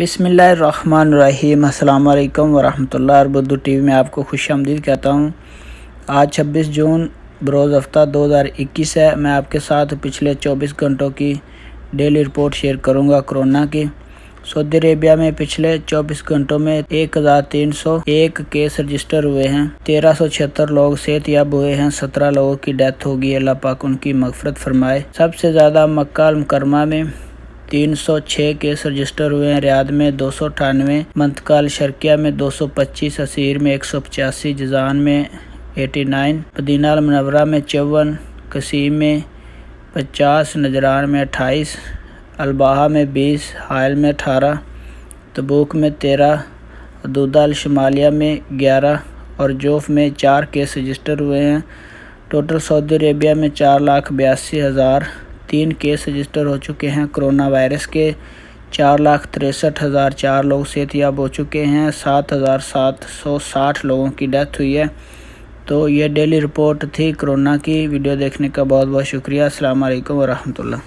बिस्मिल्लाहिर्रहमानिर्रहीम। अस्सलाम वालेकुम वरहमतुल्लाह। अर्बुद्दू टीवी में आपको खुशामदीद कहता हूँ। आज 26 जून बरोज़ हफ्ता 2021 है। मैं आपके साथ पिछले 24 घंटों की डेली रिपोर्ट शेयर करूँगा कोरोना की। सऊदी अरेबिया में पिछले 24 घंटों में 1301 केस रजिस्टर हुए हैं। 1376 लोग सेहतयाब हुए हैं। 17 लोगों की डेथ होगी। अल्लाह पाक उनकी मगफरत फरमाए। सबसे ज़्यादा मक्का अल मुकरमा में 306 केस रजिस्टर हुए हैं। रियाद में 298, मंतका अल शर्किया में 225, असीर में 185, जज़ान में 89, मदीना अल मुनव्वरा में 54, कसीम में 50, नजरान में 28, अलबाहा में 20, हायल में 18, तबूक में 13, हदूदा अल शमालिया में 11 और जोफ में 4 केस रजिस्टर हुए हैं। टोटल सऊदी अरेबिया में 4,82,003 केस रजिस्टर हो चुके हैं। कोरोना वायरस के 4,63,004 लोग सेहतयाब हो चुके हैं। 7,760 लोगों की डेथ हुई है। तो ये डेली रिपोर्ट थी कोरोना की। वीडियो देखने का बहुत बहुत शुक्रिया। अस्सलाम वालेकुम वरहमतुल्लाह।